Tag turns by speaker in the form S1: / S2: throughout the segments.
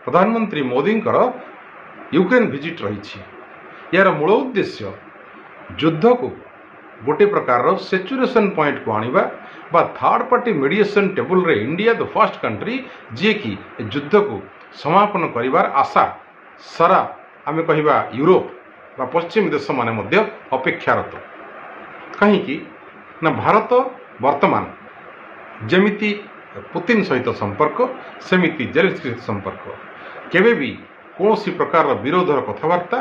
S1: प्रधानमंत्री Modi Ukraine visit रही। यार मूल उद्देश्य युद्ध को गोटे प्रकार सेचुरेशन पॉइंट को आनिबा बा थर्ड पार्टी मीडिएशन टेबल रे इंडिया द फर्स्ट कंट्री जी कि युद्ध को समापन करिवार आशा सारा आमे कहिबा यूरोप बा पश्चिम देश माने मध्य अपेक्षारत। कहीं ना भारत वर्तमान जेमिति पुतिन सहित संपर्क सेमिति जेलेंस्की सहित संपर्क केबे भी कौन प्रकार विरोधर कथबार्ता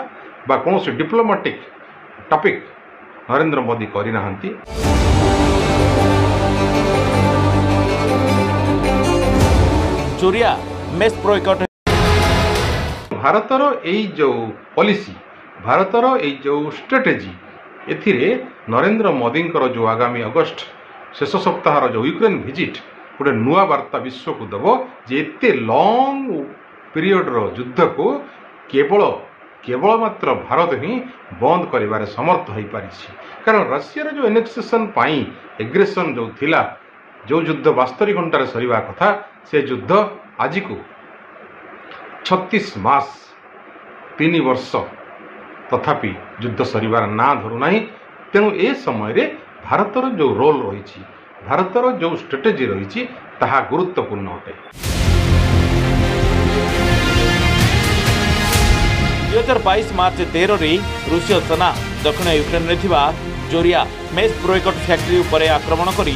S1: बा कौन डिप्लोमेटिक टॉपिक नरेंद्र मोदी करना।
S2: जोरिया मेस प्रॉयकट
S1: भारतर यही जो पॉलिसी भारतर यही जो स्ट्रेटेजी एथिरे नरेंद्र मोदी जो आगामी अगस्ट शेष सप्ताह जो यूक्रेन विजिट गोटे नुआ वार्ता विश्व को देव जे एते लॉन्ग पीरियड रो युद्ध को केवल केवल मात्र भारत ही बंद करिवारे समर्थ हो पारी। कारण रशिया जो एनेक्सेशन पाई एग्रेसन जो थिला जो युद्ध 72 घंटार सरीवा कथा से युद्ध आज को 36 मास 3 वर्ष तथापि युद्ध सरीबार ना धरुना। तेणु ए समय भारतर जो रोल रही भारतर जो स्ट्रेटेजी रही ताहा गुरुत्वपूर्ण अटे।
S2: 2022 मार्च 13 रे रूसीय सेना दक्षिण यूक्रेन रे थिबा जोरिया मेस प्रोइकट फैक्ट्री उपरे आक्रमण करी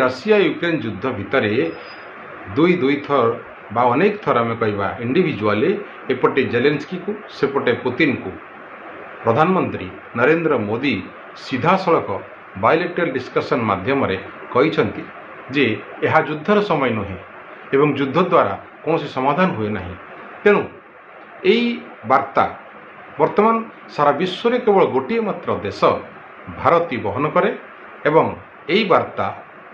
S1: रशिया यूक्रेन युद्ध भितर दुई थर बा अनेक थर आम कहवा इंडिविजुअली एपटे जेलेंस्की को सेपटे पुतिन को प्रधानमंत्री नरेंद्र मोदी सीधा सड़क बायलेटरल डिस्कशन माध्यम कहते जे यह युद्धर समय नुहे एवं युद्ध द्वारा कौन समाधान हुए ना। तेणु यही वार्ता वर्तमान सारा विश्व में केवल गोटे मात्र देश भारत बहन करे एवं यही वार्ता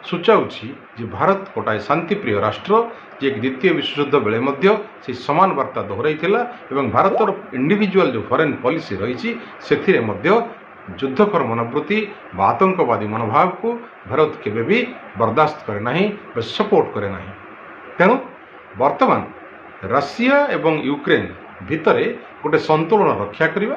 S1: सूचाऊँगी जे भारत गोटाए शांतिप्रिय राष्ट्र जे द्वितीय विश्वयुद्ध बेले मध्य से समान वार्ता दोहराई एवं भारतर इंडिविजुअल जो फॉरेन पॉलिसी रही से मध्य युद्धकर मनोवृत्ति बा आतंकवादी मनोभाव को भारत केबे भी बर्दाश्त करे नहीं सपोर्ट करे नहीं। तेणु वर्तमान रशिया एवं यूक्रेन भितरे गोटे संतुलन रक्षा करिबा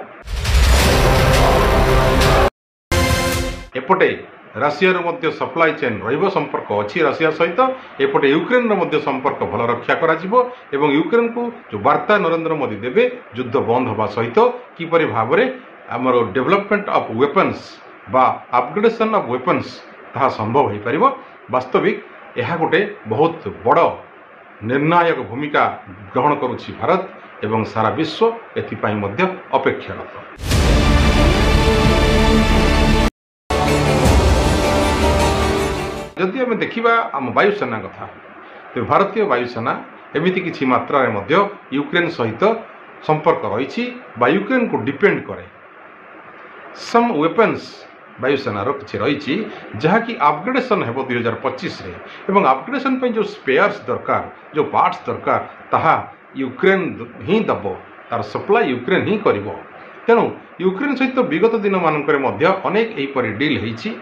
S1: एपटे रशिया मध्य सप्लाई चेन रहिबो संपर्क अच्छी रशिया सहित एपटे यूक्रेन मध्य संपर्क भल रक्षा करा जिवो एवं यूक्रेन को जो वार्ता नरेंद्र मोदी देवे युद्ध बंद होबा सहित किपरि भाबरे आमर डेवलपमेंट ऑफ वेपन्स बा अपग्रेडेशन ऑफ वेपन्स ताहा संभव हो पारिबो। वास्तविक यह गोटे बहुत बड़ निर्णायक भूमिका ग्रहण करुछि भारत एवं सारा विश्व एथिपाई मध्य अपेक्षारत। जदि आम देखा आम वायुसेना कथा तो भारतीय वायुसेना एमती किसी मात्रा मध्य यूक्रेन सहित संपर्क रही यूक्रेन को डिपेंड करे सम वेपन्स वायुसेनार किसी रही जहाँकि अपग्रेडेशन हो 2025 एवं अपग्रेडेशन जो स्पेयर्स दरकार जो पार्ट्स दरकार ताहा यूक्रेन ही दब तार सप्लाई यूक्रेन ही करिवो। तेणु यूक्रेन सहित विगत दिन मानक अनेक एहीपरि डील होइछि।